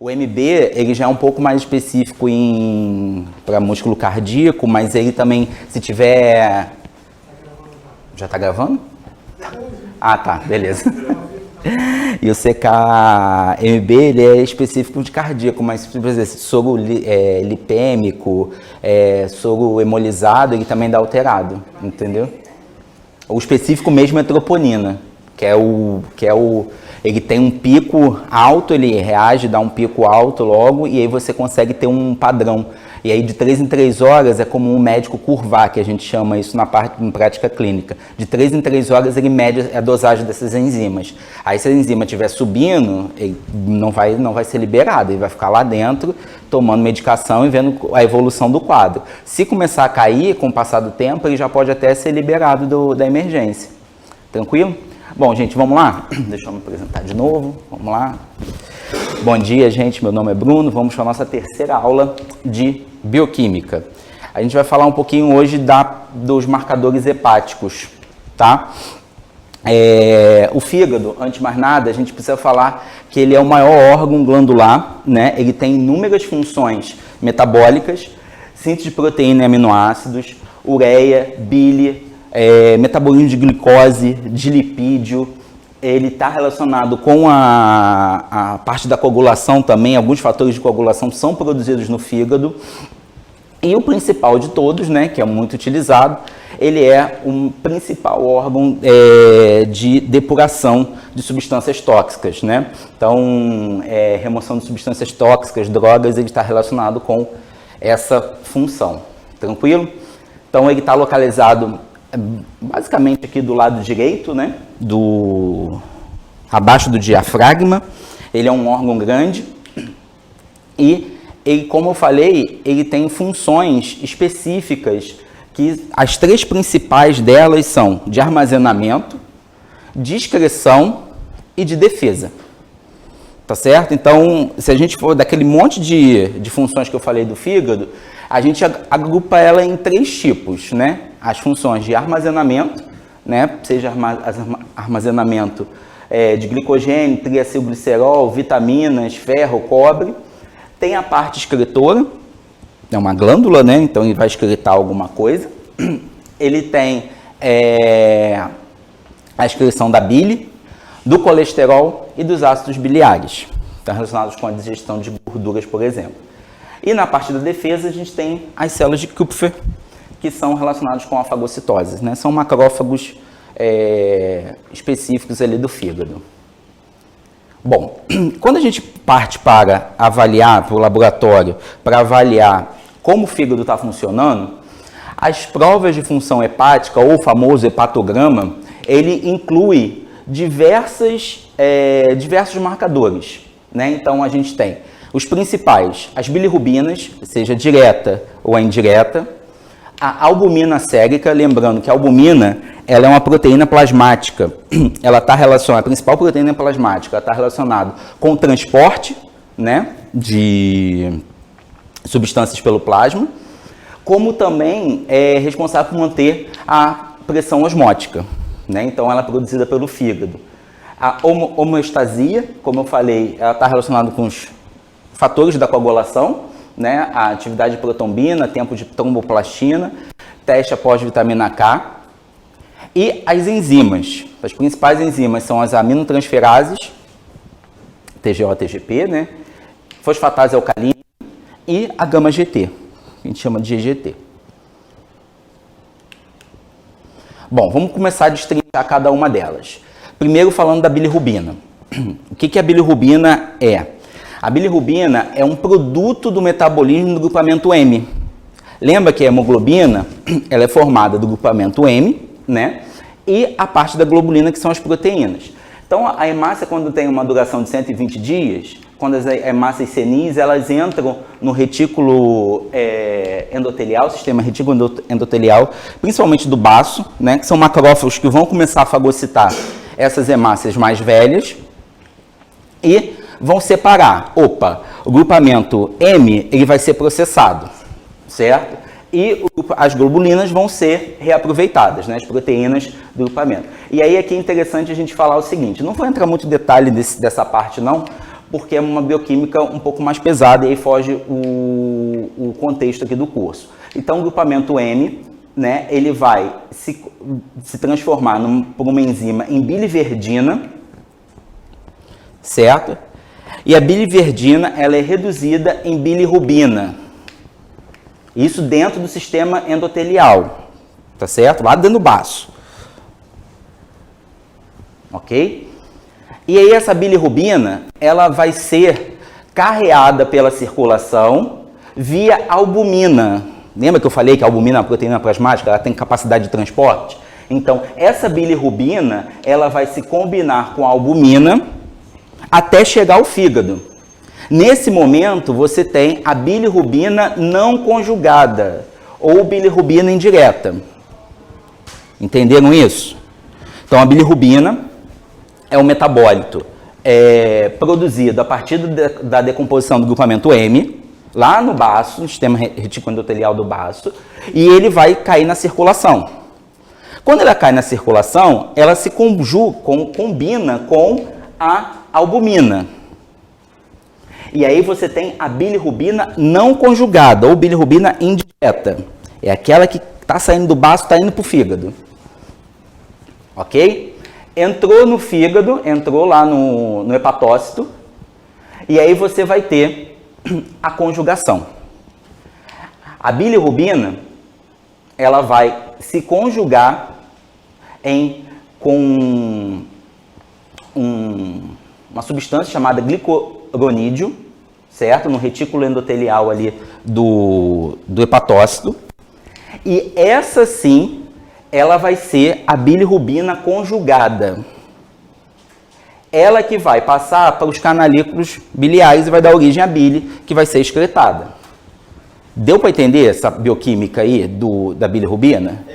O MB, ele já é um pouco mais específico para músculo cardíaco, mas ele também, se tiver... Já tá gravando? Ah, tá, beleza. E o CK-MB, ele é específico de cardíaco, mas, por exemplo, soro lipêmico, soro hemolizado, ele também dá alterado, entendeu? O específico mesmo é troponina, ele tem um pico alto, ele reage, dá um pico alto logo, e aí você consegue ter um padrão. E aí de 3 em 3 horas é como um médico curvar, que a gente chama isso em prática clínica. De 3 em 3 horas ele mede a dosagem dessas enzimas. Aí se a enzima estiver subindo, ele não vai ser liberado, ele vai ficar lá dentro, tomando medicação e vendo a evolução do quadro. Se começar a cair, com o passar do tempo, ele já pode até ser liberado da emergência. Tranquilo? Bom, gente, vamos lá? Deixa eu me apresentar de novo. Vamos lá. Bom dia, gente. Meu nome é Bruno. Vamos para a nossa terceira aula de bioquímica. A gente vai falar um pouquinho hoje dos marcadores hepáticos, tá? O fígado, antes de mais nada, a gente precisa falar que ele é o maior órgão glandular, né? Ele tem inúmeras funções metabólicas, síntese de proteína e aminoácidos, ureia, bile, metabolismo de glicose, de lipídio. Ele está relacionado com a parte da coagulação também. Alguns fatores de coagulação são produzidos no fígado. E o principal de todos, né, que é muito utilizado, ele é um principal órgão de depuração de substâncias tóxicas, né? Então, remoção de substâncias tóxicas, drogas, ele está relacionado com essa função. Tranquilo? Então, ele está localizado basicamente aqui do lado direito, né, abaixo do diafragma. Ele é um órgão grande e ele, como eu falei, ele tem funções específicas, que as 3 principais delas são de armazenamento, de excreção e de defesa. Tá certo? Então, se a gente for daquele monte de funções que eu falei do fígado, a gente agrupa ela em 3 tipos, né? As funções de armazenamento, né? Seja armazenamento de glicogênio, triacilglicerol, vitaminas, ferro, cobre. Tem a parte excretora, é uma glândula, né? Então ele vai excretar alguma coisa. Ele tem a excreção da bile, do colesterol e dos ácidos biliares, estão relacionados com a digestão de gorduras, por exemplo. E na parte da defesa a gente tem as células de Kupffer, que são relacionadas com a fagocitose, né? São macrófagos específicos ali do fígado. Bom, quando a gente parte para avaliar, para o laboratório, para avaliar como o fígado está funcionando, as provas de função hepática, ou o famoso hepatograma, ele inclui diversos marcadores, né? Então a gente tem os principais, as bilirrubinas, seja direta ou indireta, a albumina sérica, lembrando que a albumina ela é uma proteína plasmática, ela está relacionada, a principal proteína plasmática, ela está relacionada com o transporte, né, de substâncias pelo plasma, como também é responsável por manter a pressão osmótica, né? Então ela é produzida pelo fígado. A homeostasia, como eu falei, ela está relacionada com os fatores da coagulação, né? A atividade de protombina, tempo de tromboplastina, teste após vitamina K. E as enzimas. As principais enzimas são as aminotransferases, TGO, TGP, né? Fosfatase alcalina e a gama-GT, que a gente chama de GGT. Bom, vamos começar a destrinchar cada uma delas. Primeiro falando da bilirrubina. O que a bilirrubina é? A bilirrubina é um produto do metabolismo do grupamento M. Lembra que a hemoglobina ela é formada do grupamento M, né? E a parte da globulina, que são as proteínas. Então, a hemácia, quando tem uma duração de 120 dias, quando as hemácias senis, elas entram no retículo endotelial, sistema retículo endotelial, principalmente do baço, né? Que são macrófagos que vão começar a fagocitar essas hemácias mais velhas e vão separar. O grupamento M ele vai ser processado, certo? E as globulinas vão ser reaproveitadas, né? As proteínas do grupamento. E aí aqui é interessante a gente falar o seguinte, não vou entrar muito em detalhe dessa parte não, porque é uma bioquímica um pouco mais pesada e aí foge o contexto aqui do curso. Então, o grupamento M, né, ele vai se transformar por uma enzima em biliverdina, certo? E a biliverdina, ela é reduzida em bilirrubina. Isso dentro do sistema endotelial, tá certo? Lá dentro do baço. Ok? E aí essa bilirrubina, ela vai ser carreada pela circulação via albumina. Lembra que eu falei que a albumina é uma proteína plasmática, ela tem capacidade de transporte? Então, essa bilirrubina, ela vai se combinar com a albumina até chegar ao fígado. Nesse momento, você tem a bilirrubina não conjugada, ou bilirrubina indireta. Entenderam isso? Então, a bilirrubina é um metabólito produzido a partir da decomposição do grupamento M, lá no baço, no sistema retículo-endotelial do baço, e ele vai cair na circulação. Quando ela cai na circulação, ela se combina com a albumina. E aí você tem a bilirrubina não conjugada, ou bilirrubina indireta. É aquela que está saindo do baço, está indo para o fígado. Ok? Entrou no fígado, entrou lá no hepatócito, e aí você vai ter a conjugação. A bilirrubina, ela vai se conjugar com uma substância chamada glicuronídeo, certo? No retículo endotelial ali do hepatócito. E essa sim, ela vai ser a bilirrubina conjugada. Ela que vai passar para os canalículos biliares e vai dar origem à bile, que vai ser excretada. Deu para entender essa bioquímica aí da bilirrubina?